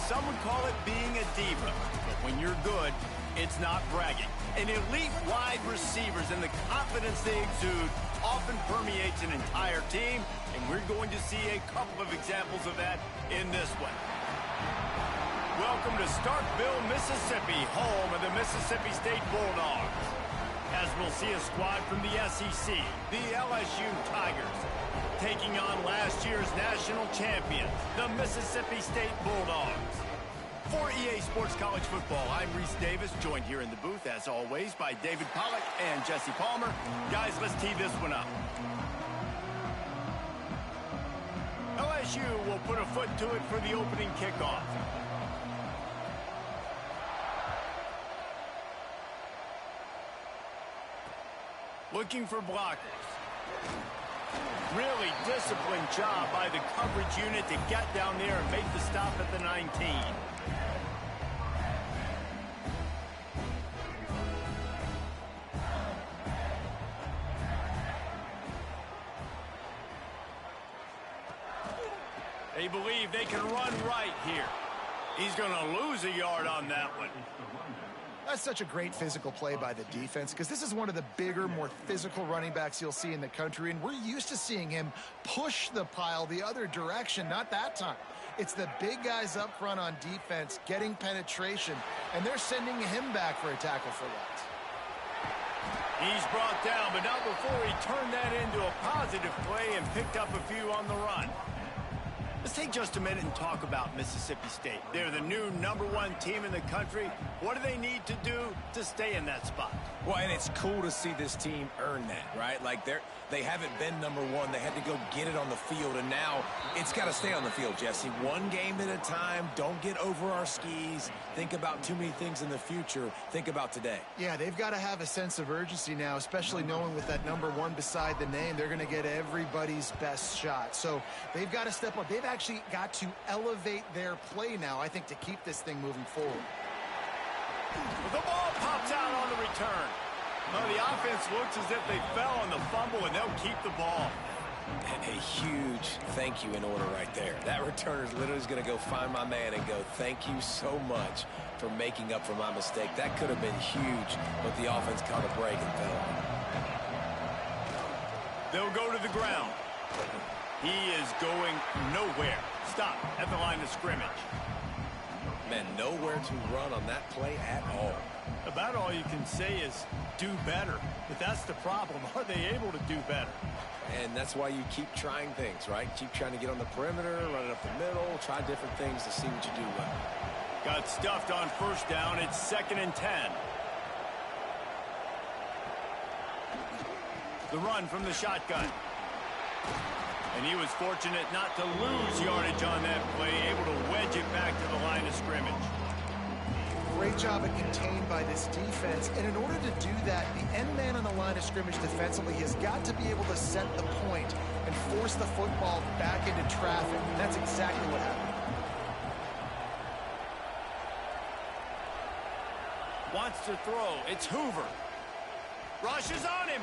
some would call it being a diva. But when you're good, it's not bragging. And elite wide receivers and the confidence they exude often permeates an entire team, and we're going to see a couple of examples of that in this one. Welcome to Starkville, Mississippi, home of the Mississippi State Bulldogs. As we'll see a squad from the SEC, the LSU Tigers, taking on last year's national champions, the Mississippi State Bulldogs. For EA Sports College Football, I'm Reese Davis, joined here in the booth, as always, by David Pollack and Jesse Palmer. Guys, let's tee this one up. LSU will put a foot to it for the opening kickoff. Looking for blockers. Really disciplined job by the coverage unit to get down there and make the stop at the 19. They believe they can run right here. He's going to lose a yard on that one. That's such a great physical play by the defense because this is one of the bigger, more physical running backs you'll see in the country, and we're used to seeing him push the pile the other direction, not that time. It's the big guys up front on defense getting penetration, and they're sending him back for a tackle for loss. He's brought down, but not before he turned that into a positive play and picked up a few on the run. Let's take just a minute and talk about Mississippi State. They're the new #1 team in the country. What do they need to do to stay in that spot? Well, and it's cool to see this team earn that, right? Like they haven't been #1. They had to go get it on the field, and now it's got to stay on the field, Jesse. One game at a time. Don't get over our skis. Think about too many things in the future. Think about today. Yeah, they've got to have a sense of urgency now, especially knowing with that #1 beside the name, they're going to get everybody's best shot. So they've got to step up. They've actually got to elevate their play now, I think, to keep this thing moving forward. The ball pops out on the return. Well, the offense looks as if they fell on the fumble, and they'll keep the ball. And a huge thank you in order right there. That returner is literally going to go find my man and go, thank you so much for making up for my mistake. That could have been huge, but the offense caught a break and fell. They'll go to the ground. He is going nowhere. Stop at the line of scrimmage. Man, nowhere to run on that play at all. About all you can say is do better. But that's the problem. Are they able to do better? And that's why you keep trying things, right? Keep trying to get on the perimeter, run it up the middle, try different things to see what you do well. Got stuffed on first down. It's 2nd and 10. The run from the shotgun. And he was fortunate not to lose yardage on that play, able to wedge it back to the line of scrimmage. Great job at contained by this defense. And in order to do that, the end man on the line of scrimmage defensively has got to be able to set the point and force the football back into traffic. And that's exactly what happened. Wants to throw. It's Hoover. Rushes on him.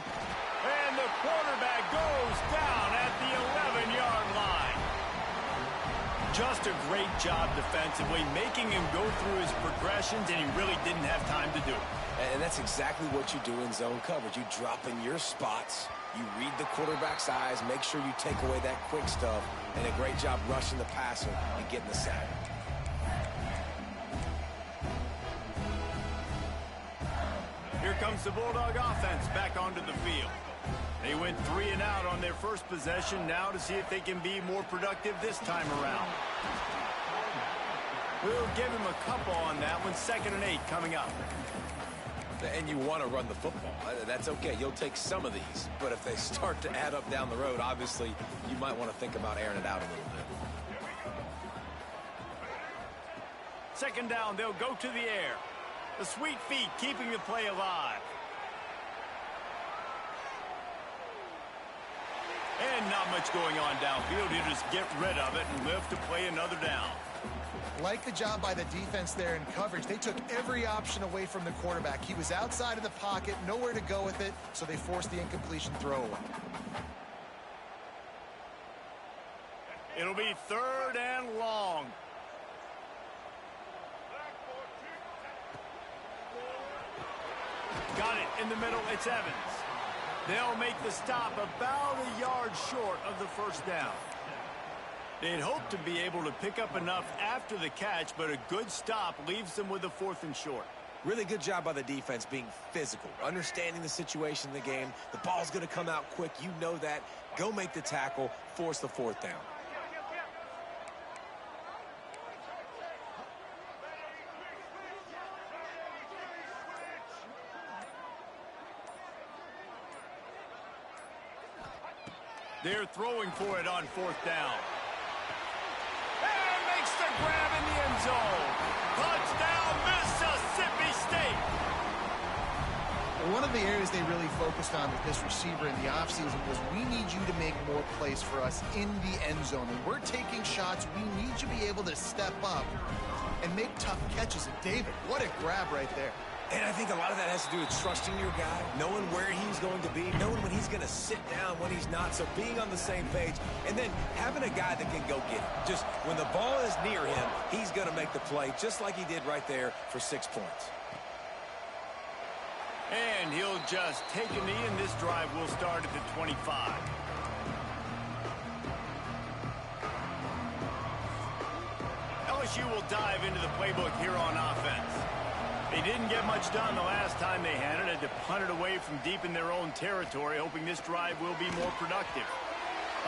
And the quarterback goes down at the 11-yard line. Just a great job defensively, making him go through his progressions, and he really didn't have time to do it. And that's exactly what you do in zone coverage. You drop in your spots, you read the quarterback's eyes, make sure you take away that quick stuff, and a great job rushing the passer and getting the sack. Here comes the Bulldog offense back onto the field. They went 3 and out on their first possession, now to see if they can be more productive this time around. We'll give him a couple on that one. 2nd and 8 coming up. And you want to run the football. That's okay. You'll take some of these. But if they start to add up down the road, obviously, you might want to think about airing it out a little bit. 2nd down, they'll go to the air. The sweet feet keeping the play alive. And not much going on downfield. He'll just get rid of it and live to play another down. Like the job by the defense there in coverage. They took every option away from the quarterback. He was outside of the pocket, nowhere to go with it, so they forced the incompletion throwaway. It'll be 3rd and long. Got it in the middle. It's Evans. They'll make the stop about a yard short of the first down. They'd hope to be able to pick up enough after the catch, but a good stop leaves them with a 4th and short. Really good job by the defense being physical, understanding the situation in the game. The ball's going to come out quick. You know that. Go make the tackle, force the 4th down. They're throwing for it on 4th down. And makes the grab in the end zone. Touchdown, Mississippi State. One of the areas they really focused on with this receiver in the offseason was we need you to make more plays for us in the end zone. When we're taking shots, we need you to be able to step up and make tough catches. And David, what a grab right there. And I think a lot of that has to do with trusting your guy, knowing where he's going to be, knowing when he's going to sit down, when he's not, so being on the same page, and then having a guy that can go get it. Just when the ball is near him, he's going to make the play, just like he did right there for 6 points. And he'll just take a knee, and this drive will start at the 25. LSU will dive into the playbook here on offense. They didn't get much done the last time they had it. Had to punt it away from deep in their own territory, hoping this drive will be more productive.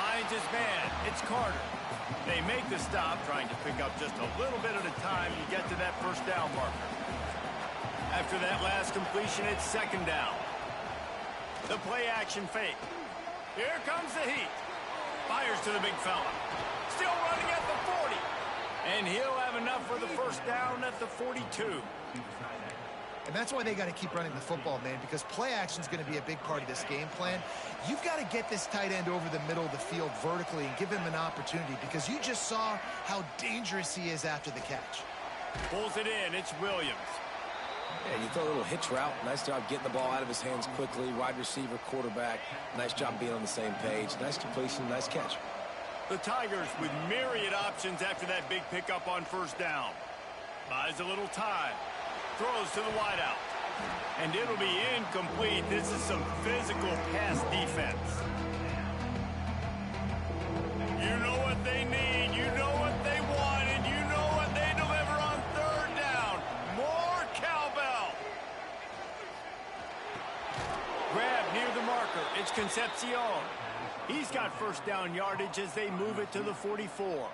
Finds his man. It's Carter. They make the stop, trying to pick up just a little bit at a time to get to that first down marker. After that last completion, it's 2nd down. The play action fake. Here comes the heat. Fires to the big fella. Still running at the 40. And he'll have enough for the first down at the 42. And that's why they got to keep running the football, man, because play action is going to be a big part of this game plan. You've got to get this tight end over the middle of the field vertically and give him an opportunity, because you just saw how dangerous he is after the catch. Pulls it in. It's Williams. Yeah, you throw a little hitch route. Nice job getting the ball out of his hands quickly. Wide receiver, quarterback. Nice job being on the same page. Nice completion, nice catch. The Tigers with myriad options after that big pickup on first down. Buys a little time. Throws to the wideout. And it'll be incomplete. This is some physical pass defense. You know what they need. You know what they want. And you know what they deliver on 3rd down. More cowbell. Grab near the marker. It's Concepcion. He's got first down yardage as they move it to the 44.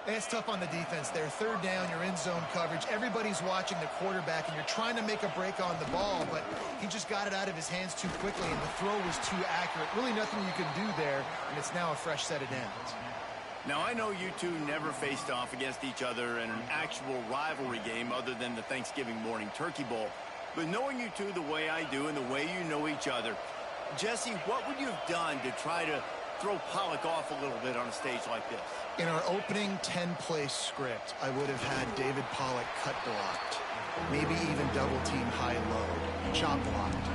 It's tough on the defense there. 3rd down, you're in zone coverage. Everybody's watching the quarterback, and you're trying to make a break on the ball, but he just got it out of his hands too quickly, and the throw was too accurate. Really nothing you can do there, and it's now a fresh set of downs. Now, I know you two never faced off against each other in an actual rivalry game other than the Thanksgiving morning Turkey Bowl, but knowing you two the way I do and the way you know each other, Jesse, what would you have done to try to throw Pollock off a little bit on a stage like this? In our opening 10-play script, I would have had David Pollock cut blocked, maybe even double-team high-low, chop blocked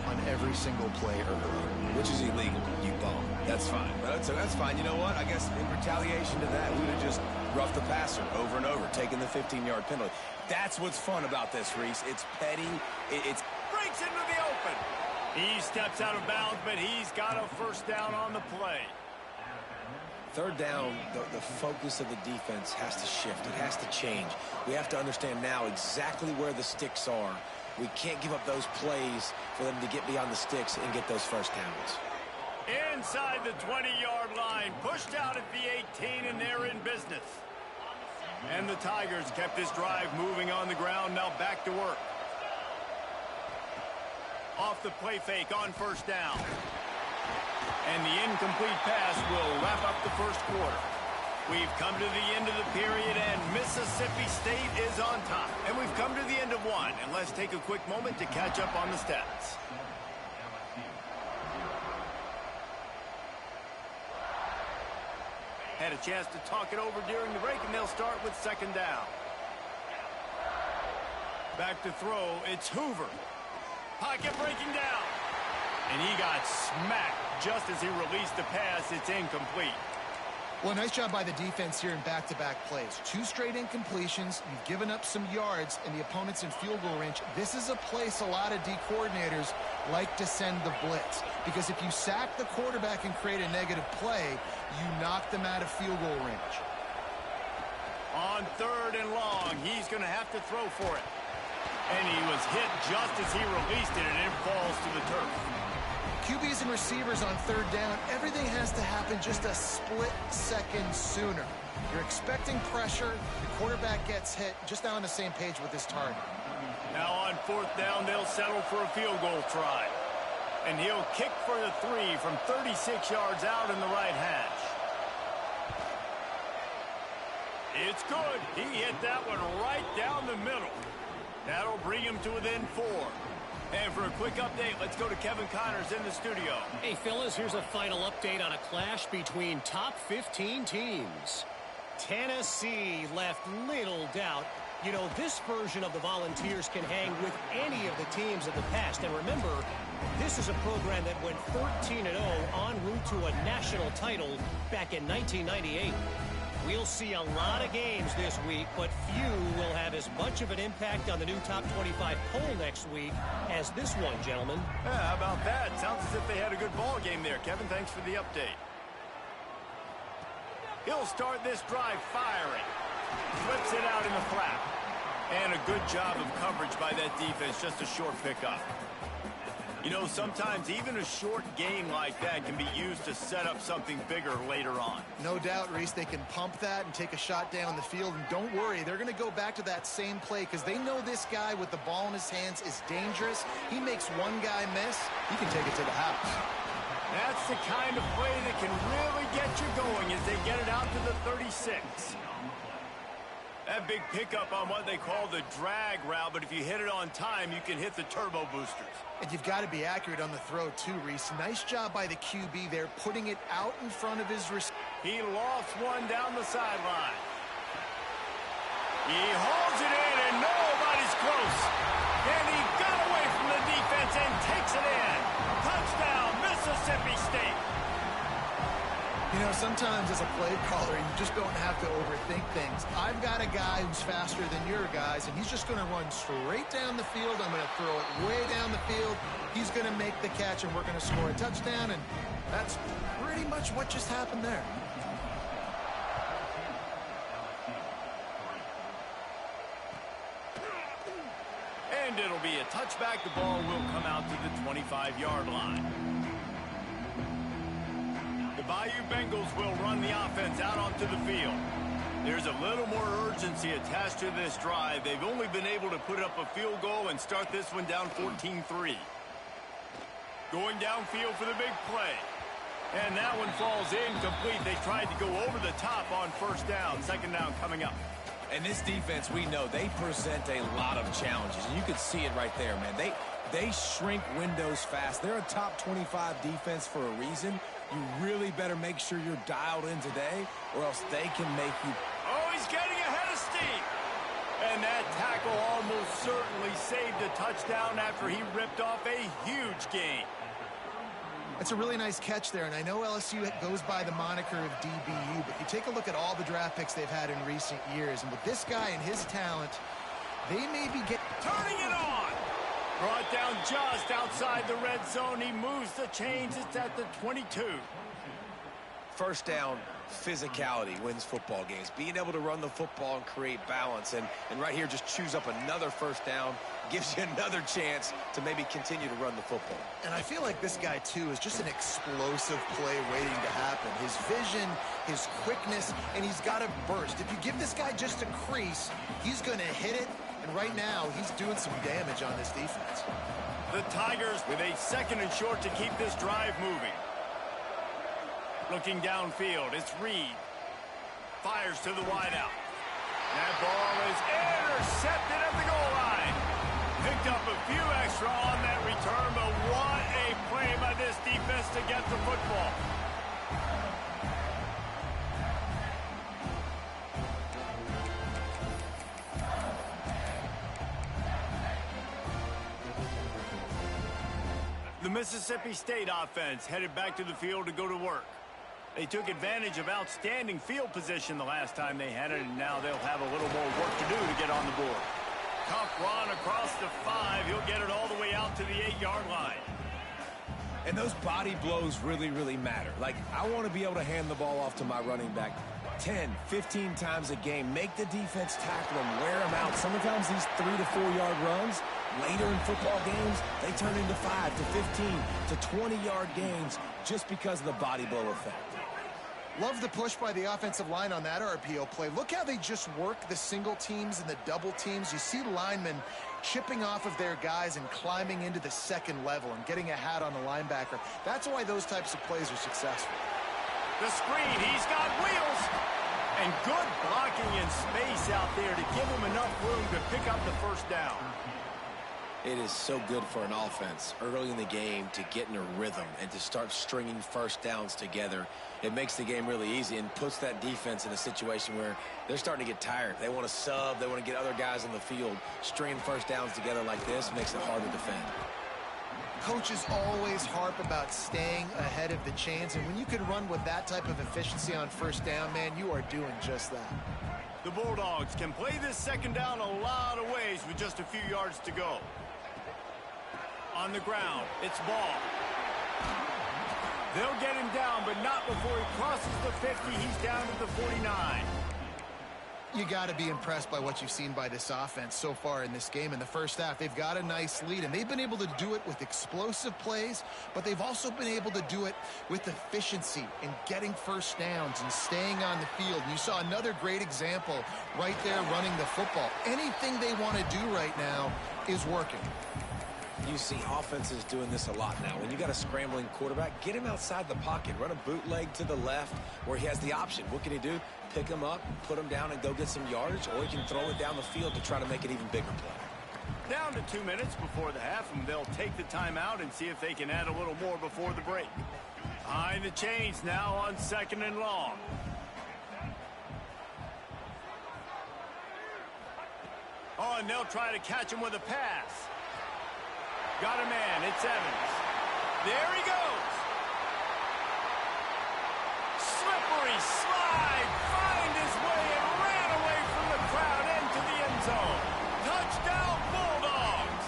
on every single play early. Which is illegal, you bum. That's fine. That's fine. You know what? I guess in retaliation to that, we would have just roughed the passer over and over, taking the 15-yard penalty. That's what's fun about this, Reese. It's petty. It's breaks into the open. He steps out of bounds, but he's got a first down on the play. 3rd down, the focus of the defense has to shift. It has to change. We have to understand now exactly where the sticks are. We can't give up those plays for them to get beyond the sticks and get those first downs. Inside the 20-yard line, pushed out at the 18, and they're in business. And the Tigers kept this drive moving on the ground, now back to work. Off the play fake on first down. And the incomplete pass will wrap up the first quarter. We've come to the end of the period, and Mississippi State is on top. And we've come to the end of one, and let's take a quick moment to catch up on the stats. Had a chance to talk it over during the break, and they'll start with 2nd down. Back to throw, it's Hoover. Pocket breaking down. And he got smacked just as he released the pass. It's incomplete. Well, nice job by the defense here in back-to-back plays. 2 straight incompletions. You've given up some yards, and the opponent's in field goal range. This is a place a lot of D coordinators like to send the blitz, because if you sack the quarterback and create a negative play, you knock them out of field goal range. On 3rd and long, he's going to have to throw for it. And he was hit just as he released it, and it falls to the turf. QBs and receivers on 3rd down, everything has to happen just a split second sooner. You're expecting pressure, the quarterback gets hit, just not on the same page with his target. Now on 4th down, they'll settle for a field goal try. And he'll kick for the 3 from 36 yards out in the right hash. It's good. He hit that one right down the middle. That'll bring him to within 4. And for a quick update, let's go to Kevin Connors in the studio. Hey, fellas, here's a final update on a clash between top 15 teams. Tennessee left little doubt. You know, this version of the Volunteers can hang with any of the teams of the past. And remember, this is a program that went 13-0 en route to a national title back in 1998. We'll see a lot of games this week, but few will have as much of an impact on the new top 25 poll next week as this one, gentlemen. Yeah, how about that? Sounds as if they had a good ball game there. Kevin, thanks for the update. He'll start this drive firing. Flips it out in the flat. And a good job of coverage by that defense. Just a short pickup. You know, sometimes even a short gain like that can be used to set up something bigger later on. No doubt, Reese, they can pump that and take a shot down the field. And don't worry, they're going to go back to that same play because they know this guy with the ball in his hands is dangerous. He makes one guy miss, he can take it to the house. That's the kind of play that can really get you going as they get it out to the 36. That big pickup on what they call the drag route, but if you hit it on time, you can hit the turbo boosters. And you've got to be accurate on the throw, too, Reese. Nice job by the QB there, putting it out in front of his receiver. He lofts one down the sideline. He holds it in, and nobody's close. And he got away from the defense and takes it in. Touchdown, Mississippi State. You know, sometimes as a play caller, you just don't have to overthink things. I've got a guy who's faster than your guys, and he's just going to run straight down the field. I'm going to throw it way down the field. He's going to make the catch, and we're going to score a touchdown, and that's pretty much what just happened there. And it'll be a touchback. The ball will come out to the 25-yard line. The Bayou Bengals will run the offense out onto the field. There's a little more urgency attached to this drive. They've only been able to put up a field goal and start this one down 14-3. Going downfield for the big play. And that one falls incomplete. They tried to go over the top on 1st down. 2nd down coming up. And this defense, we know, they present a lot of challenges. And you can see it right there, man. They shrink windows fast. They're a top 25 defense for a reason. You really better make sure you're dialed in today, or else they can make you. Oh, he's getting ahead of steam. And that tackle almost certainly saved a touchdown after he ripped off a huge gain. That's a really nice catch there, and I know LSU goes by the moniker of DBU, but you take a look at all the draft picks they've had in recent years, and with this guy and his talent, they may be turning it on. Brought down just outside the red zone. He moves the chains. It's at the 22. 1st down, physicality wins football games. Being able to run the football and create balance. And right here, just choose up another 1st down. Gives you another chance to maybe continue to run the football. And I feel like this guy, too, is just an explosive play waiting to happen. His vision, his quickness, and he's got a burst. If you give this guy just a crease, he's going to hit it. And right now, he's doing some damage on this defense. The Tigers with a 2nd and short to keep this drive moving. Looking downfield, it's Reed. Fires to the wideout. That ball is intercepted at the goal line. Picked up a few extra on that return, but what a play by this defense to get the football. The Mississippi State offense headed back to the field to go to work. They took advantage of outstanding field position the last time they had it, and now they'll have a little more work to do to get on the board. Tough run across the 5. He'll get it all the way out to the 8-yard line. And those body blows really, really matter. Like, I want to be able to hand the ball off to my running back 10, 15 times a game. Make the defense tackle them, wear them out. Sometimes these 3 to 4 yard runs, later in football games, they turn into 5 to 15 to 20-yard gains just because of the body blow effect. Love the push by the offensive line on that RPO play. Look how they just work the single teams and the double teams. You see linemen chipping off of their guys and climbing into the second level and getting a hat on the linebacker. That's why those types of plays are successful. The screen, he's got wheels. And good blocking in space out there to give him enough room to pick up the first down. It is so good for an offense early in the game to get in a rhythm and to start stringing first downs together. It makes the game really easy and puts that defense in a situation where they're starting to get tired. They want to sub. They want to get other guys on the field. Stringing first downs together like this makes it hard to defend. Coaches always harp about staying ahead of the chains, and when you can run with that type of efficiency on first down, man, you are doing just that. The Bulldogs can play this second down a lot of ways with just a few yards to go. On the ground, it's ball. They'll get him down, but not before he crosses the 50. He's down to the 49. You got to be impressed by what you've seen by this offense so far in this game. In the first half, they've got a nice lead, and they've been able to do it with explosive plays, but they've also been able to do it with efficiency and getting first downs and staying on the field. And you saw another great example right there running the football. Anything they want to do right now is working. You see offenses doing this a lot now. When you got a scrambling quarterback, get him outside the pocket. Run a bootleg to the left where he has the option. What can he do? Pick him up, put him down, and go get some yards, or he can throw it down the field to try to make it even bigger play. Down to 2 minutes before the half, and they'll take the timeout and see if they can add a little more before the break. Behind the chains now on 2nd and long. Oh, and they'll try to catch him with a pass. Got a man. It's Evans. There he goes. Slippery slide. Find his way and ran away from the crowd into the end zone. Touchdown, Bulldogs.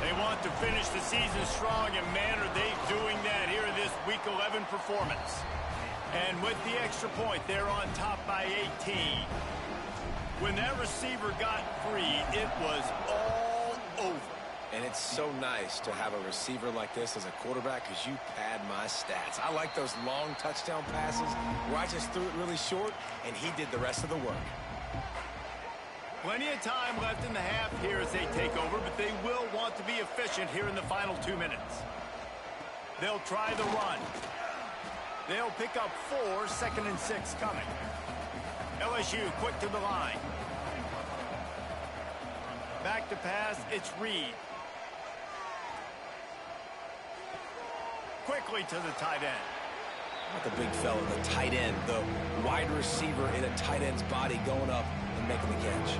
They want to finish the season strong, and man, are they doing that here in this Week 11 performance. And with the extra point, they're on top by 18. When that receiver got free, it was all over. And it's so nice to have a receiver like this as a quarterback because you pad my stats. I like those long touchdown passes where I just threw it really short and he did the rest of the work. Plenty of time left in the half here as they take over, but they will want to be efficient here in the final 2 minutes. They'll try the run. They'll pick up 4, 2nd and 6 coming. LSU quick to the line. Back to pass, it's Reed. Quickly to the tight end. Not the big fella, the tight end, the wide receiver in a tight end's body going up and making the catch.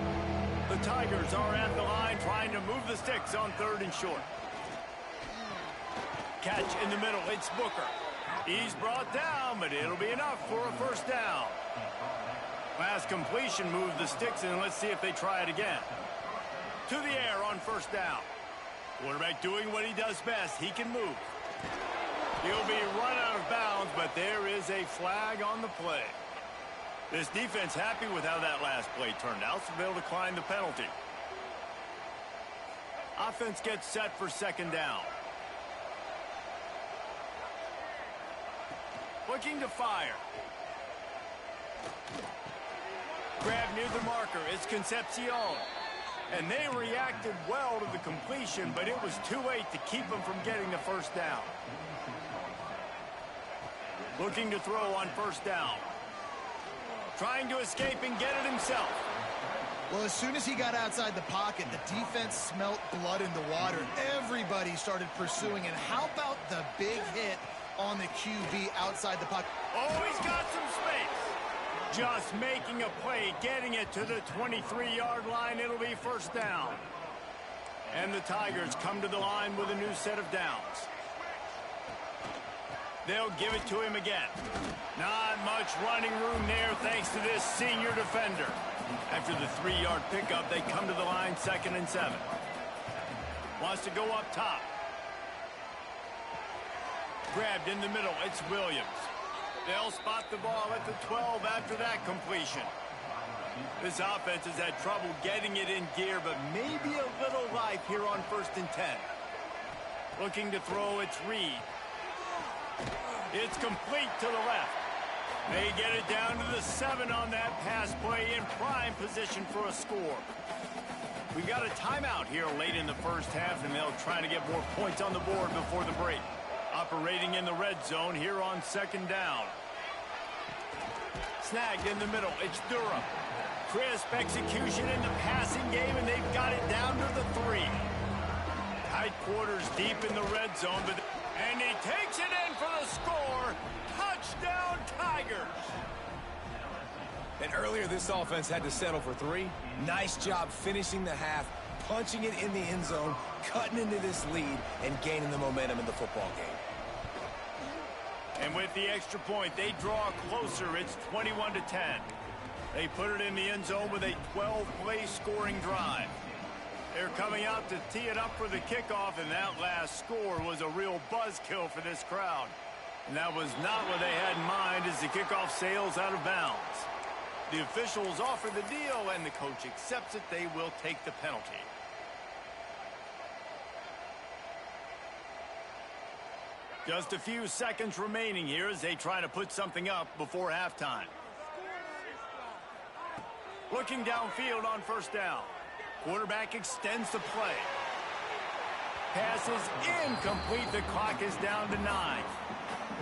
The Tigers are at the line trying to move the sticks on 3rd and short. Catch in the middle, it's Booker. He's brought down, but it'll be enough for a first down. Last completion moved the sticks, and let's see if they try it again. To the air on first down. Quarterback doing what he does best. He can move. He'll be run out of bounds, but there is a flag on the play. This defense happy with how that last play turned out, so they'll decline the penalty. Offense gets set for 2nd down. Looking to fire. Grab near the marker. It's Concepcion. And they reacted well to the completion, but it was too late to keep them from getting the first down. Looking to throw on first down. Trying to escape and get it himself. Well, as soon as he got outside the pocket, the defense smelt blood in the water. Everybody started pursuing. And how about the big hit on the QB outside the pocket? Oh, he's got some space. Just making a play, getting it to the 23-yard line. It'll be first down. And the Tigers come to the line with a new set of downs. They'll give it to him again. Not much running room there thanks to this senior defender. After the 3-yard pickup, they come to the line 2nd and 7. Wants to go up top. Grabbed in the middle. It's Williams. They'll spot the ball at the 12 after that completion. This offense has had trouble getting it in gear, but maybe a little life here on 1st and 10. Looking to throw, it's Reed. It's complete to the left. They get it down to the 7 on that pass play, in prime position for a score. We've got a timeout here late in the first half, and they'll try to get more points on the board before the break. Operating in the red zone here on 2nd down. Snagged in the middle. It's Durham. Crisp execution in the passing game, and they've got it down to the 3. Tight quarters deep in the red zone, and he takes it in for the score. Touchdown, Tigers. And earlier, this offense had to settle for 3. Nice job finishing the half, punching it in the end zone, cutting into this lead, and gaining the momentum in the football game. And with the extra point, they draw closer. It's 21-10. They put it in the end zone with a 12-play scoring drive. They're coming out to tee it up for the kickoff, and that last score was a real buzzkill for this crowd. And that was not what they had in mind as the kickoff sails out of bounds. The officials offer the deal, and the coach accepts it. They will take the penalty. Just a few seconds remaining here as they try to put something up before halftime. Looking downfield on 1st down. Quarterback extends the play. Pass is incomplete. The clock is down to 9.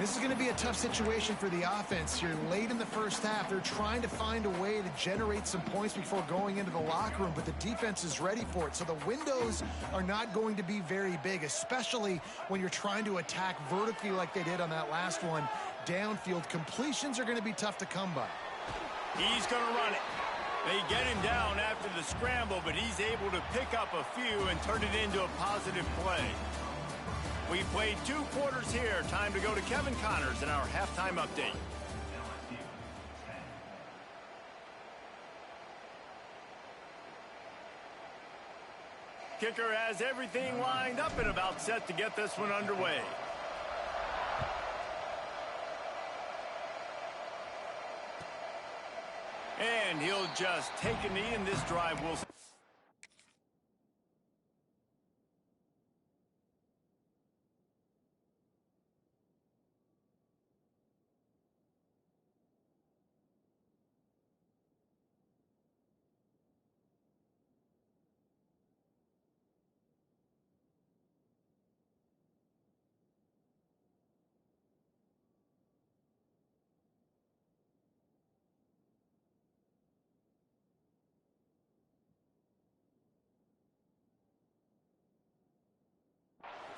This is going to be a tough situation for the offense here. Late in the first half, they're trying to find a way to generate some points before going into the locker room, but the defense is ready for it. So the windows are not going to be very big, especially when you're trying to attack vertically like they did on that last one. Downfield completions are going to be tough to come by. He's going to run it. They get him down after the scramble, but he's able to pick up a few and turn it into a positive play. We played 2 quarters here. Time to go to Kevin Connors in our halftime update. Kicker has everything lined up and about set to get this one underway. And he'll just take a knee, and this drive will...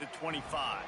The 25.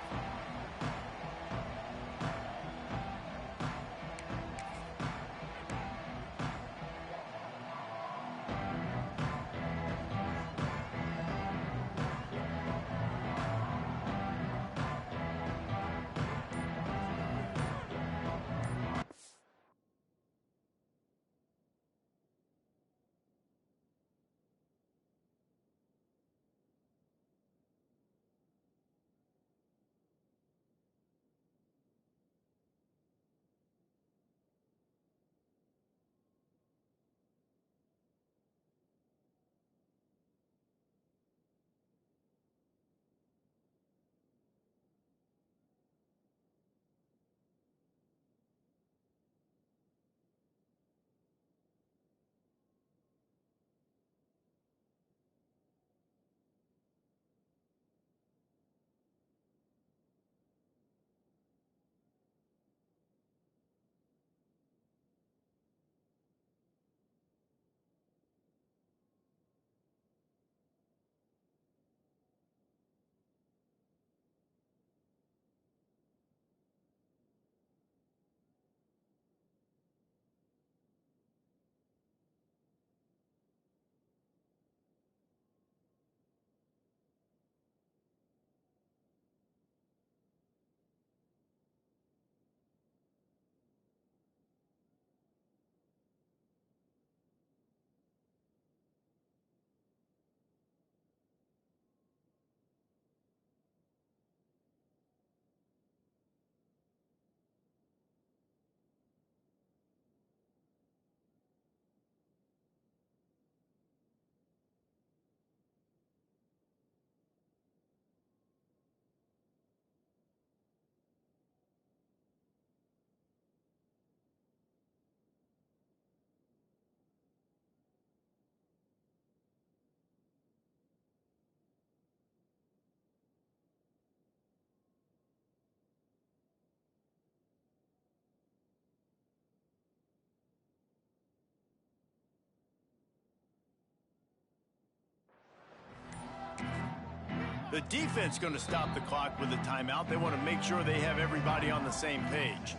The defense going to stop the clock with a timeout. They want to make sure they have everybody on the same page.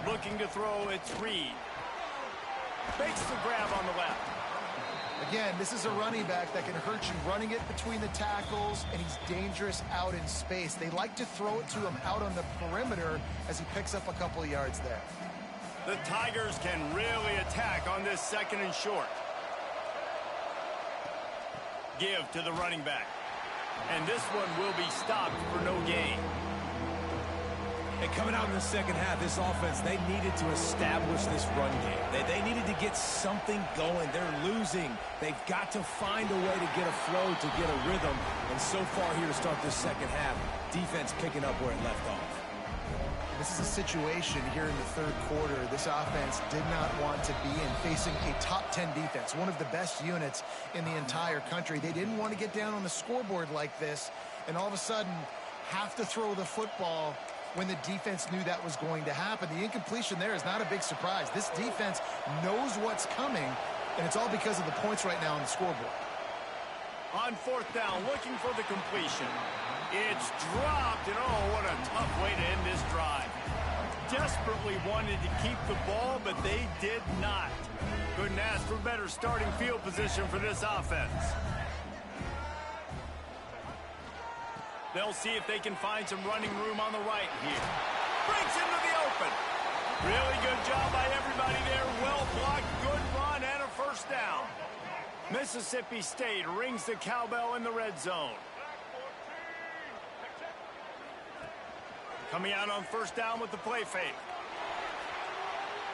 Looking to throw, it's Reed. Makes the grab on the left. Again, this is a running back that can hurt you running it between the tackles, and he's dangerous out in space. They like to throw it to him out on the perimeter as he picks up a couple of yards there. The Tigers can really attack on this 2nd and short. Give to the running back. And this one will be stopped for no gain. And coming out in the second half, this offense, they needed to establish this run game. They needed to get something going. They're losing. They've got to find a way to get a flow, to get a rhythm. And so far here to start this second half, defense picking up where it left off. This is a situation here in the 3rd quarter. This offense did not want to be in, facing a top 10 defense, one of the best units in the entire country. They didn't want to get down on the scoreboard like this, and all of a sudden have to throw the football when the defense knew that was going to happen. The incompletion there is not a big surprise. This defense knows what's coming, and it's all because of the points right now on the scoreboard. On 4th down, looking for the completion. It's dropped, and oh, what a tough way to end this drive. Desperately wanted to keep the ball, but they did not. Couldn't ask for better starting field position for this offense. They'll see if they can find some running room on the right here. Breaks into the open. Really good job by everybody there. Well blocked, good run, and a 1st down. Mississippi State rings the cowbell in the red zone. Coming out on 1st down with the play fake.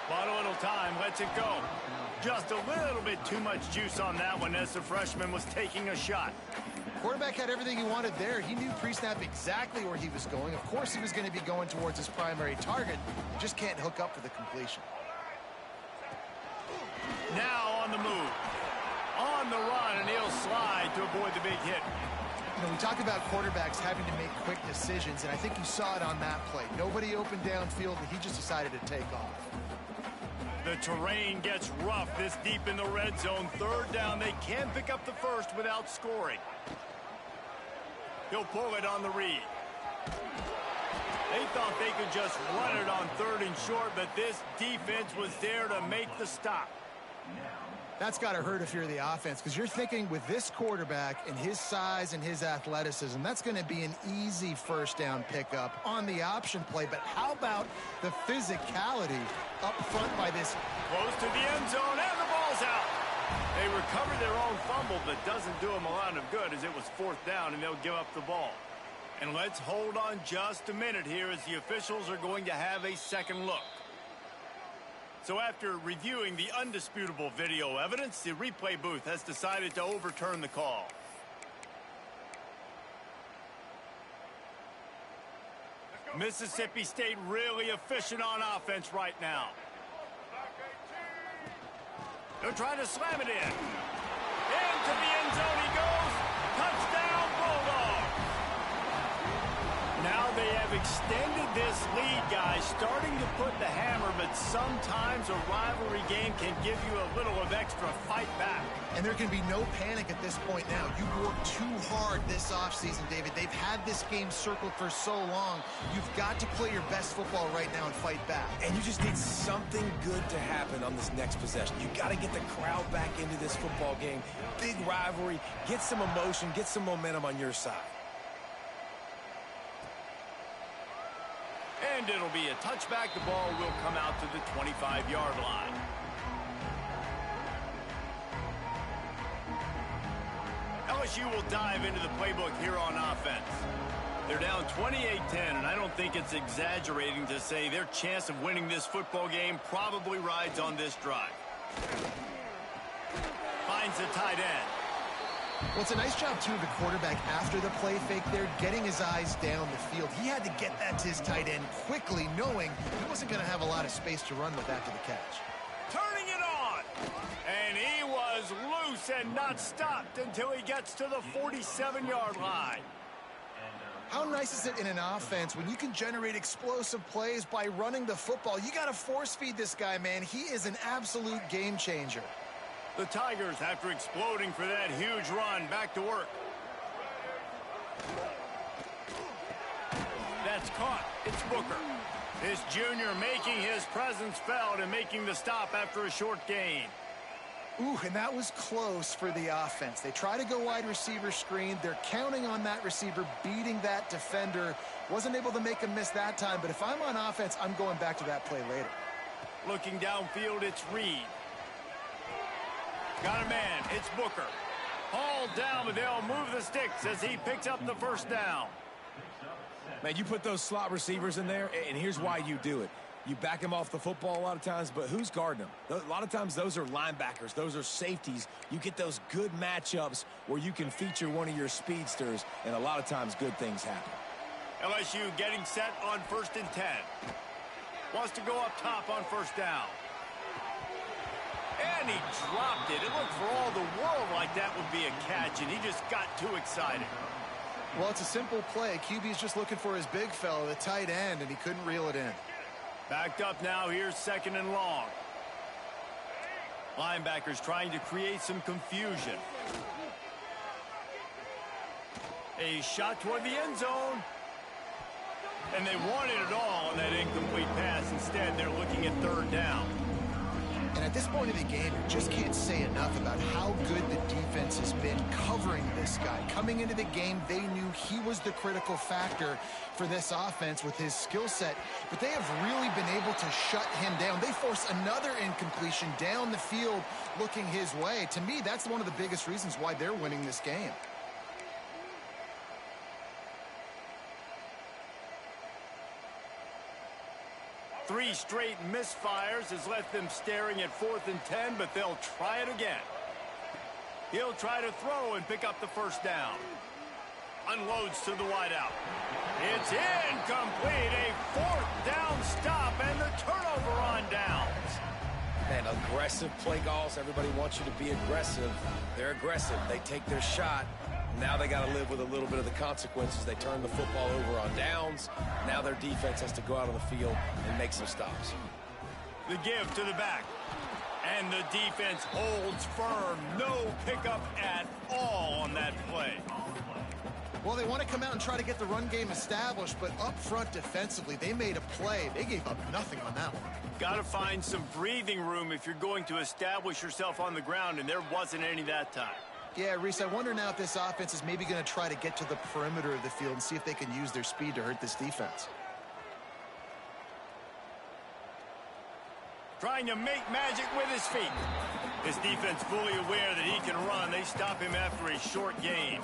Bought a little time, lets it go. Just a little bit too much juice on that one as the freshman was taking a shot. Quarterback had everything he wanted there. He knew pre-snap exactly where he was going. Of course he was going to be going towards his primary target. Just can't hook up for the completion. Now on the move. On the run, and he'll slide to avoid the big hit. You know, we talk about quarterbacks having to make quick decisions, and I think you saw it on that play. Nobody opened downfield, and he just decided to take off. The terrain gets rough this deep in the red zone. 3rd down, they can't pick up the 1st without scoring. He'll pull it on the read. They thought they could just run it on 3rd and short, but this defense was there to make the stop. That's got to hurt if you're the offense, because you're thinking with this quarterback and his size and his athleticism, that's going to be an easy 1st down pickup on the option play. But how about the physicality up front by this? Close to the end zone, and the ball's out. They recovered their own fumble, but doesn't do them a lot of good as it was 4th down, and they'll give up the ball. And let's hold on just a minute here as the officials are going to have a second look. So after reviewing the undisputable video evidence, the replay booth has decided to overturn the call. Mississippi State really efficient on offense right now. They're trying to slam it in. Into the end zone he goes. Touchdown, Bulldogs. Now they have extended this lead, guys, starting to put the hammer, but sometimes a rivalry game can give you a little of extra fight back. And there can be no panic at this point now. You worked too hard this offseason, David. They've had this game circled for so long. You've got to play your best football right now and fight back. And you just need something good to happen on this next possession. You got to get the crowd back into this football game. Big rivalry. Get some emotion. Get some momentum on your side. And it'll be a touchback. The ball will come out to the 25-yard line. LSU will dive into the playbook here on offense. They're down 28-10, and I don't think it's exaggerating to say their chance of winning this football game probably rides on this drive. Finds the tight end. Well, it's a nice job, too, of the quarterback after the play fake there, getting his eyes down the field. He had to get that to his tight end quickly, knowing he wasn't going to have a lot of space to run with after the catch. Turning it on. And he was loose and not stopped until he gets to the 47-yard line. How nice is it in an offense when you can generate explosive plays by running the football? You got to force feed this guy, man. He is an absolute game changer. The Tigers, after exploding for that huge run, back to work. That's caught. It's Booker. This junior making his presence felt and making the stop after a short gain. Ooh, and that was close for the offense. They try to go wide receiver screen. They're counting on that receiver beating that defender. Wasn't able to make him miss that time, but if I'm on offense, I'm going back to that play later. Looking downfield, it's Reed. Got a man. It's Booker. Hauled down, but they'll move the sticks as he picks up the first down. Man, you put those slot receivers in there, and here's why you do it. You back them off the football a lot of times, but who's guarding them? A lot of times those are linebackers. Those are safeties. You get those good matchups where you can feature one of your speedsters, and a lot of times good things happen. LSU getting set on 1st and 10. Wants to go up top on first down. And he dropped it. It looked for all the world like that would be a catch, and he just got too excited. Well, it's a simple play. QB's just looking for his big fella, the tight end, and he couldn't reel it in. Backed up now. Here's 2nd and long. Linebackers trying to create some confusion. A shot toward the end zone. And they wanted it all on that incomplete pass. Instead, they're looking at 3rd down. And at this point in the game, you just can't say enough about how good the defense has been covering this guy. Coming into the game, they knew he was the critical factor for this offense with his skill set, but they have really been able to shut him down. They force another incompletion down the field looking his way. To me, that's one of the biggest reasons why they're winning this game. Three straight misfires has left them staring at 4th and 10, but they'll try it again. He'll try to throw and pick up the first down. Unloads to the wideout. It's incomplete. A 4th down stop and the turnover on downs. Man, aggressive play calls. Everybody wants you to be aggressive. They're aggressive. They take their shot. Now they got to live with a little bit of the consequences. They turn the football over on downs. Now their defense has to go out on the field and make some stops. The give to the back. And the defense holds firm. No pickup at all on that play. Well, they want to come out and try to get the run game established, but up front defensively, they made a play. They gave up nothing on that one. Got to find some breathing room if you're going to establish yourself on the ground, and there wasn't any that time. Yeah, Reese, I wonder now if this offense is maybe going to try to get to the perimeter of the field and see if they can use their speed to hurt this defense. Trying to make magic with his feet. This defense fully aware that he can run. They stop him after a short gain.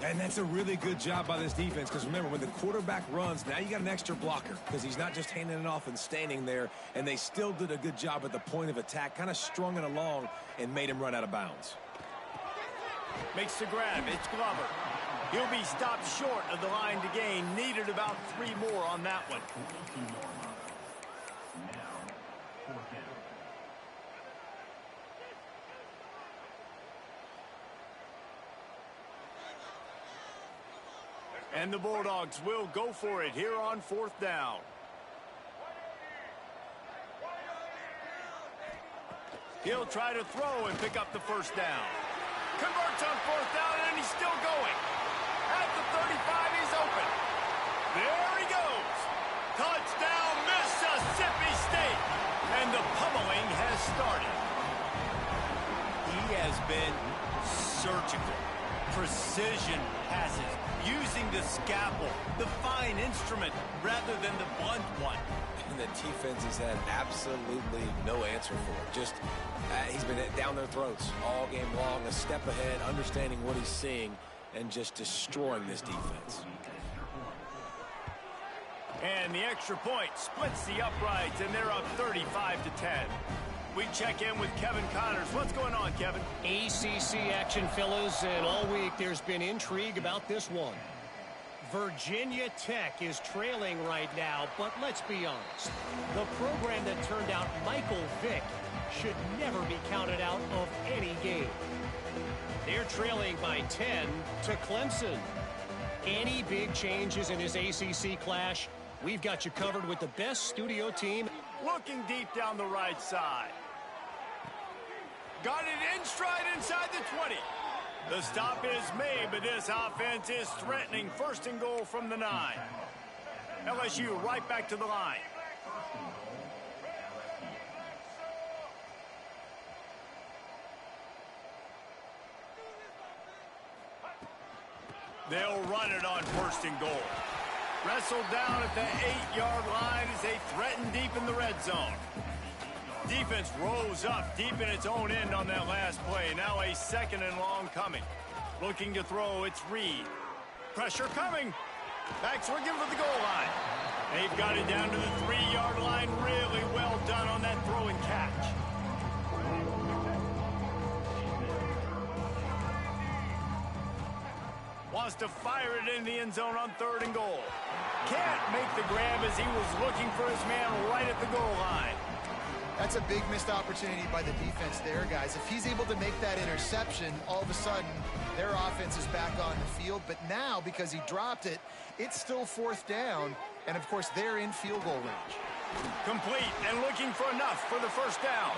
And that's a really good job by this defense, because remember, when the quarterback runs, now you got an extra blocker, because he's not just handing it off and standing there, and they still did a good job at the point of attack, kind of strung it along and made him run out of bounds. Makes the grab. It's Glover. He'll be stopped short of the line to gain. Needed about 3 more on that one. And the Bulldogs will go for it here on 4th down. He'll try to throw and pick up the first down. Converts on 4th down, and he's still going. At the 35, he's open. There he goes. Touchdown, Mississippi State. And the pummeling has started. He has been surgical. Precision passes. Using the scalpel, the fine instrument, rather than the blunt one. And the defense has had absolutely no answer for it. Just, he's been down their throats all game long, a step ahead, understanding what he's seeing, and just destroying this defense. And the extra point splits the uprights, and they're up 35-10. We check in with Kevin Connors. What's going on, Kevin? ACC action, fellas, and all week there's been intrigue about this one. Virginia Tech is trailing right now, but let's be honest. The program that turned out Michael Vick should never be counted out of any game. They're trailing by 10 to Clemson. any big changes in this ACC clash, we've got you covered with the best studio team. Looking deep down the right side. Got it in stride inside the 20. The stop is made, but this offense is threatening. First and goal from the 9. LSU right back to the line. They'll run it on first and goal. Wrestled down at the 8-yard line as they threaten deep in the red zone. Defense rose up deep in its own end on that last play. Now a second and long coming. Looking to throw, it's Reed. Pressure coming. Backs looking for the goal line. They've got it down to the 3-yard line. Really well done on that throw and catch. Wants to fire it in the end zone on third and goal. Can't make the grab as he was looking for his man right at the goal line. That's a big missed opportunity by the defense there, guys. If he's able to make that interception, all of a sudden, their offense is back on the field. But now, because he dropped it, it's still fourth down. And, of course, they're in field goal range. Complete and looking for enough for the first down.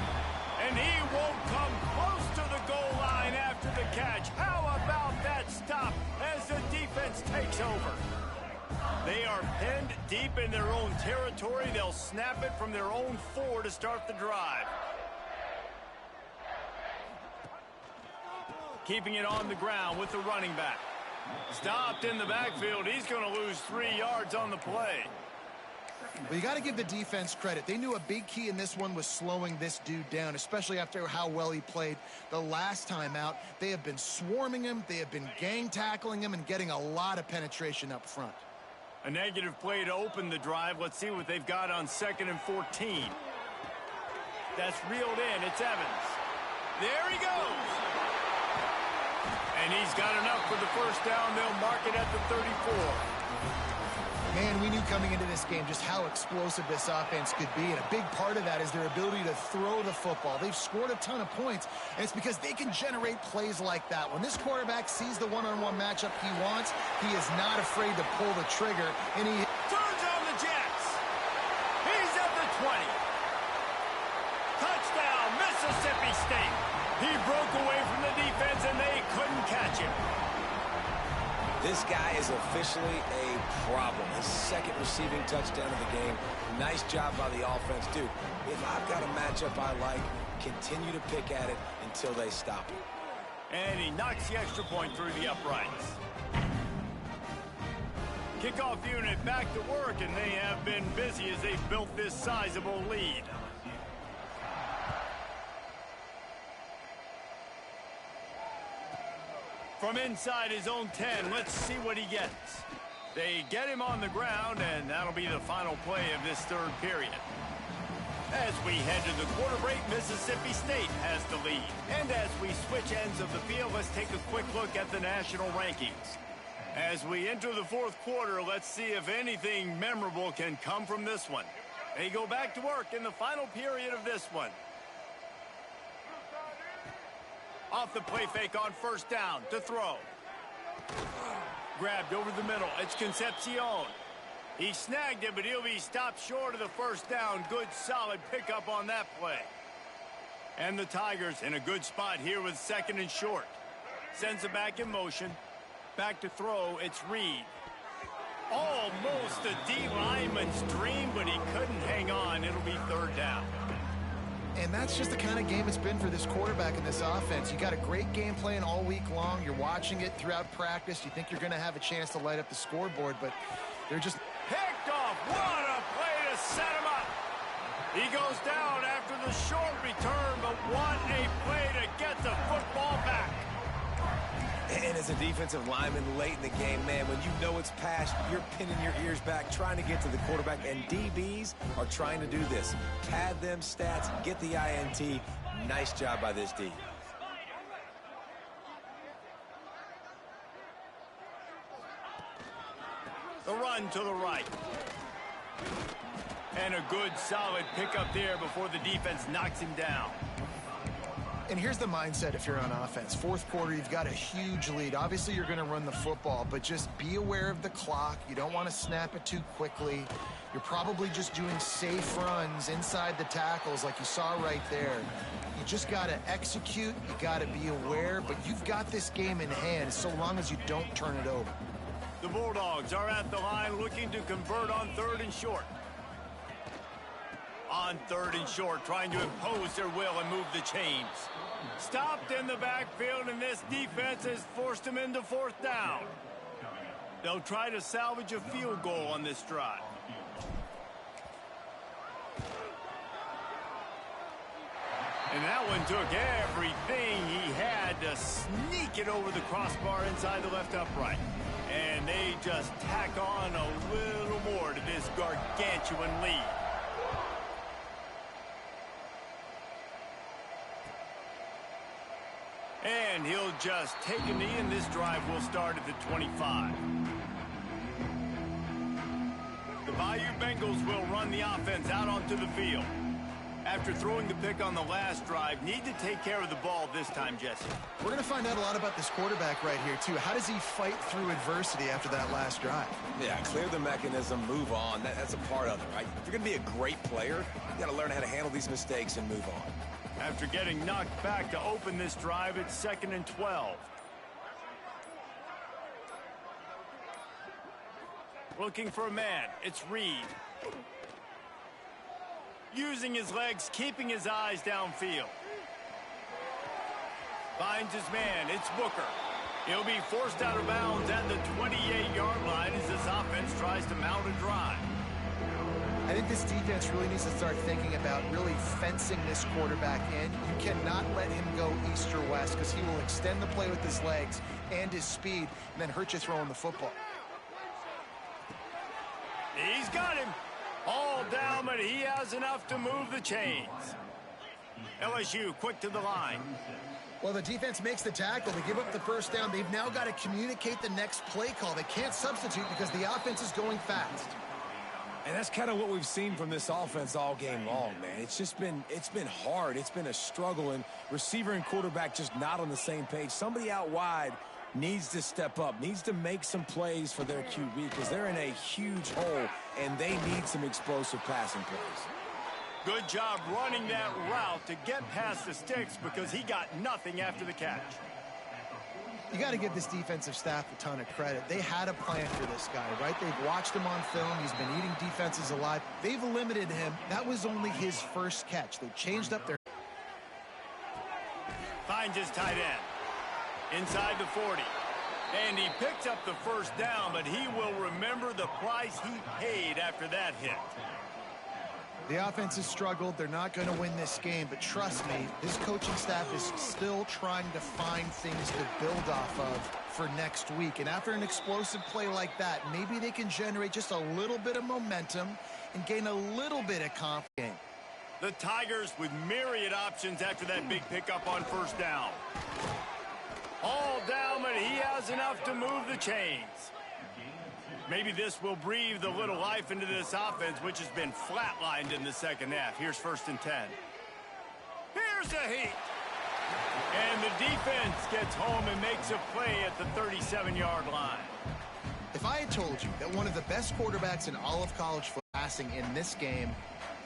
And he won't come close to the goal line after the catch. How about that stop as the defense takes over? They are pinned deep in their own territory. They'll snap it from their own 4 to start the drive. Keeping it on the ground with the running back. Stopped in the backfield. He's going to lose 3 yards on the play. Well, you got to give the defense credit. They knew a big key in this one was slowing this dude down, especially after how well he played the last time out. They have been swarming him. They have been gang tackling him and getting a lot of penetration up front. A negative play to open the drive. Let's see what they've got on 2nd and 14. That's reeled in. It's Evans. There he goes. And he's got enough for the first down. They'll mark it at the 34. Man, we knew coming into this game just how explosive this offense could be, and a big part of that is their ability to throw the football. They've scored a ton of points, and it's because they can generate plays like that. When this quarterback sees the one-on-one matchup he wants, he is not afraid to pull the trigger, and he turns on the Jets. He's at the 20. Touchdown, Mississippi State. He broke away from the defense, and they couldn't catch him. This guy is officially a problem. His 2nd receiving touchdown of the game. Nice job by the offense. Dude, if I've got a matchup I like, continue to pick at it until they stop it. And he knocks the extra point through the uprights. Kickoff unit back to work, and they have been busy as they've built this sizable lead. From inside his own 10, let's see what he gets. They get him on the ground, and that'll be the final play of this 3rd period. As we head to the quarter break, Mississippi State has the lead. And as we switch ends of the field, let's take a quick look at the national rankings. As we enter the 4th quarter, let's see if anything memorable can come from this one. They go back to work in the final period of this one. Off the play fake on first down to throw. Grabbed over the middle. It's Concepcion. He snagged it, but he'll be stopped short of the first down. Good, solid pickup on that play. And the Tigers in a good spot here with 2nd and short. Sends it back in motion. Back to throw. It's Reed. Almost a D lineman's dream, but he couldn't hang on. It'll be 3rd down. And that's just the kind of game it's been for this quarterback in this offense. You got a great game plan all week long. You're watching it throughout practice. You think you're going to have a chance to light up the scoreboard, but they're just picked off. What a play to set him up. He goes down after the short return, but what a play to get the football back. And as a defensive lineman late in the game, man, when you know it's past, you're pinning your ears back, trying to get to the quarterback, and DBs are trying to do this. Pad them stats, get the INT. Nice job by this D. The run to the right. And a good, solid pickup there before the defense knocks him down. And here's the mindset if you're on offense. Fourth quarter, you've got a huge lead. Obviously, you're going to run the football, but just be aware of the clock. You don't want to snap it too quickly. You're probably just doing safe runs inside the tackles like you saw right there. You just got to execute. You got to be aware, but you've got this game in hand so long as you don't turn it over. The Bulldogs are at the line looking to convert on 3rd and short. On 3rd and short, trying to impose their will and move the chains. Stopped in the backfield, and this defense has forced them into 4th down. They'll try to salvage a field goal on this drive. And that one took everything he had to sneak it over the crossbar inside the left upright. And they just tack on a little more to this gargantuan lead. And he'll just take a knee, and this drive will start at the 25. The Bayou Bengals will run the offense out onto the field. After throwing the pick on the last drive, need to take care of the ball this time, Jesse. We're going to find out a lot about this quarterback right here, too. How does he fight through adversity after that last drive? Yeah, clear the mechanism, move on. That's a part of it, right? If you're going to be a great player, you got to learn how to handle these mistakes and move on. After getting knocked back to open this drive, it's 2nd and 12. Looking for a man. It's Reed. Using his legs, keeping his eyes downfield. Finds his man. It's Booker. He'll be forced out of bounds at the 28-yard line as this offense tries to mount a drive. I think this defense really needs to start thinking about really fencing this quarterback in. You cannot let him go east or west because he will extend the play with his legs and his speed and then hurt you throwing the football. He's got him. All down, but he has enough to move the chains. LSU quick to the line. Well, the defense makes the tackle. They give up the first down. They've now got to communicate the next play call. They can't substitute because the offense is going fast. And that's kind of what we've seen from this offense all game long, man. It's been hard. It's been a struggle, and receiver and quarterback just not on the same page. Somebody out wide needs to step up, needs to make some plays for their QB because they're in a huge hole, and they need some explosive passing plays. Good job running that route to get past the sticks because he got nothing after the catch. You got to give this defensive staff a ton of credit. They had a plan for this guy, right? They've watched him on film. He's been eating defenses alive. They've limited him. That was only his first catch. They changed up their... Finds his tight end. Inside the 40. And he picks up the first down, but he will remember the price he paid after that hit. The offense has struggled. They're not going to win this game, but trust me, this coaching staff is still trying to find things to build off of for next week. And after an explosive play like that, maybe they can generate just a little bit of momentum and gain a little bit of confidence. The Tigers with myriad options after that big pickup on first down. All down, but he has enough to move the chains. Maybe this will breathe a little life into this offense, which has been flatlined in the second half. Here's 1st and 10. Here's a heat. And the defense gets home and makes a play at the 37-yard line. If I had told you that one of the best quarterbacks in all of college football passing in this game,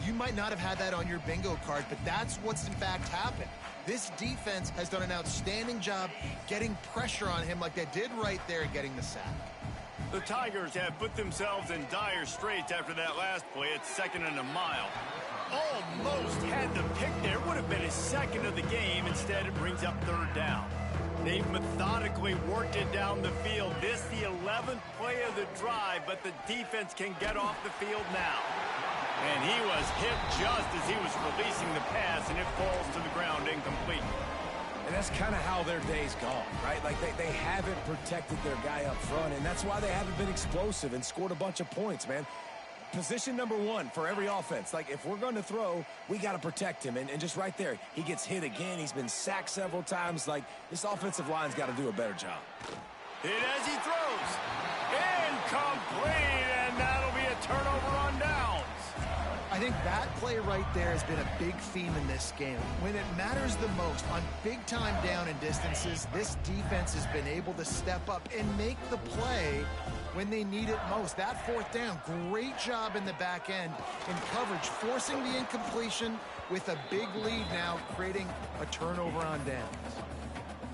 you might not have had that on your bingo card, but that's what's in fact happened. This defense has done an outstanding job getting pressure on him like they did right there, getting the sack. The Tigers have put themselves in dire straits after that last play. It's 2nd and a mile. Almost had the pick there. Would have been his second of the game. Instead, it brings up 3rd down. They've methodically worked it down the field. This the 11th play of the drive, but the defense can get off the field now. And he was hit just as he was releasing the pass, and it falls to the ground incomplete. And that's kind of how their day's gone, right? Like they haven't protected their guy up front, and that's why they haven't been explosive and scored a bunch of points, man. Position number one for every offense. Like, if we're going to throw, we got to protect him. And just right there, he gets hit again. He's been sacked several times. Like, this offensive line's got to do a better job. Hit as he throws. Incomplete, and that'll be a turnover on downs. I think that play right there has been a big theme in this game. When it matters the most, on big-time down and distances, this defense has been able to step up and make the play when they need it most. That fourth down, great job in the back end in coverage, forcing the incompletion with a big lead now, creating a turnover on downs.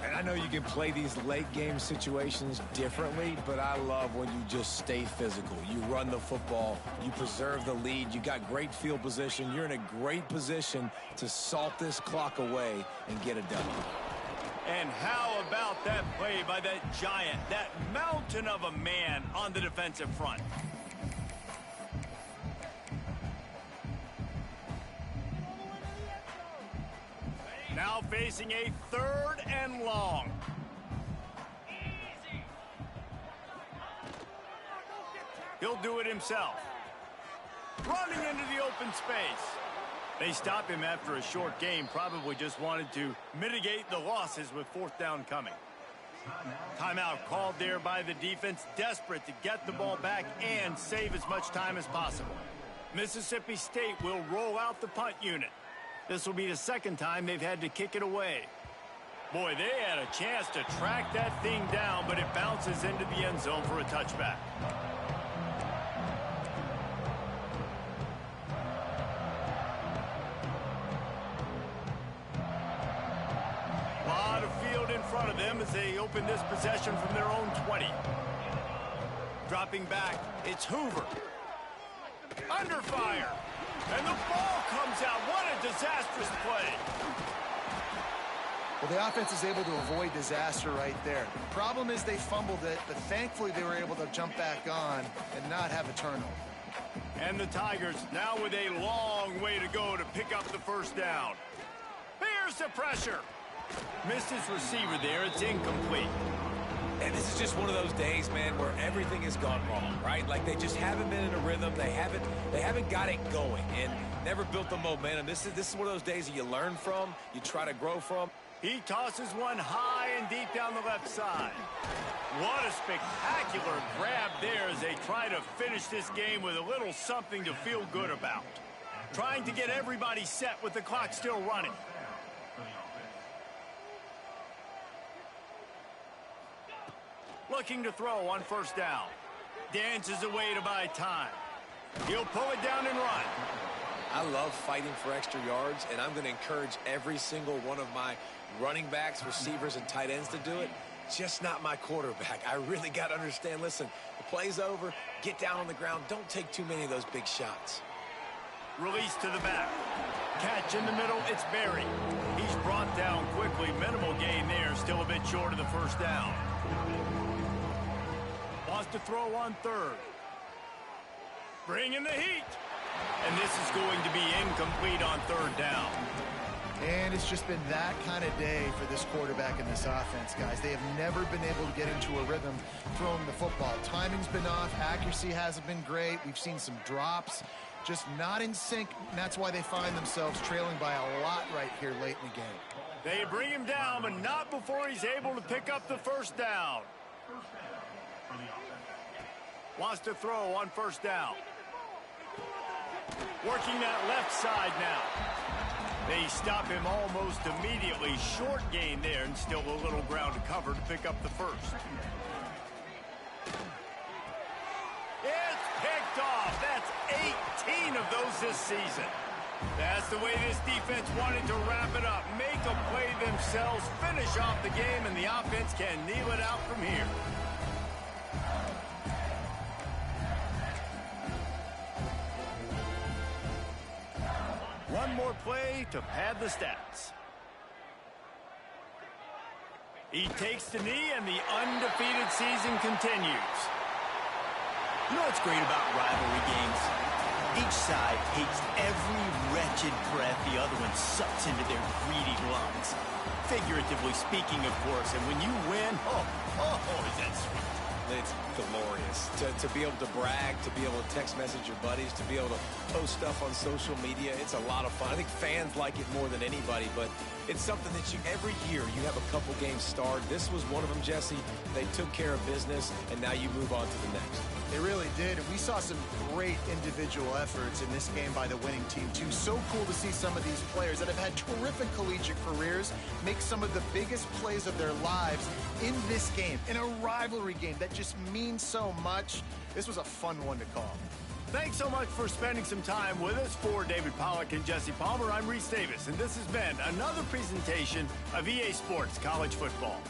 And I know you can play these late game situations differently, but I love when you just stay physical. You run the football, you preserve the lead, you got great field position, you're in a great position to salt this clock away and get a W. And how about that play by that giant, that mountain of a man on the defensive front? Now facing a 3rd and long. He'll do it himself. Running into the open space. They stop him after a short game. Probably just wanted to mitigate the losses with 4th down coming. Timeout called there by the defense, desperate to get the ball back and save as much time as possible. Mississippi State will roll out the punt unit. This will be the 2nd time they've had to kick it away. Boy, they had a chance to track that thing down, but it bounces into the end zone for a touchback. A lot of field in front of them as they open this possession from their own 20. Dropping back, it's Hoover. Under fire. And the ball comes out. What a disastrous play. Well, the offense is able to avoid disaster right there. The problem is they fumbled it, but thankfully they were able to jump back on and not have a turnover. And the Tigers now with a long way to go to pick up the 1st down. Here's the pressure. Missed his receiver there. It's incomplete. And this is just one of those days, man, where everything has gone wrong, right? Like they just haven't been in a rhythm. They haven't got it going and never built the momentum. This is one of those days that you learn from, you try to grow from. He tosses one high and deep down the left side. What a spectacular grab there as they try to finish this game with a little something to feel good about. Trying to get everybody set with the clock still running. Looking to throw on 1st down. Dances away to buy time. He'll pull it down and run. I love fighting for extra yards, and I'm going to encourage every single one of my running backs, receivers, and tight ends to do it. Just not my quarterback. I really got to understand, listen, the play's over, get down on the ground, don't take too many of those big shots. Release to the back. Catch in the middle, it's Berry. He's brought down quickly. Minimal gain there, still a bit short of the 1st down. Wants to throw on 3rd. Bringing the heat. And this is going to be incomplete on 3rd down. And it's just been that kind of day for this quarterback and this offense, guys. They have never been able to get into a rhythm throwing the football. Timing's been off. Accuracy hasn't been great. We've seen some drops. Just not in sync, and that's why they find themselves trailing by a lot right here late in the game. They bring him down, but not before he's able to pick up the 1st down. Wants to throw on 1st down. Working that left side now. They stop him almost immediately. Short gain there and still a little ground to cover to pick up the 1st. It's picked off. That's 18 of those this season. That's the way this defense wanted to wrap it up. Make a play themselves, finish off the game, and the offense can kneel it out from here. One more play to pad the stats. He takes the knee, and the undefeated season continues. You know what's great about rivalry games? Each side takes every wretched breath the other one sucks into their greedy lungs. Figuratively speaking, of course, and when you win, is that sweet. It's glorious to be able to brag, to be able to text message your buddies, to be able to post stuff on social media. It's a lot of fun. I think fans like it more than anybody, but it's something that every year you have a couple games starred. This was one of them, Jesse. They took care of business, and now you move on to the next. They really did, and we saw some great individual efforts in this game by the winning team, too. So cool to see some of these players that have had terrific collegiate careers make some of the biggest plays of their lives in this game, in a rivalry game that just means so much. This was a fun one to call. Thanks so much for spending some time with us. For David Pollack and Jesse Palmer, I'm Reese Davis, and this has been another presentation of EA Sports College Football.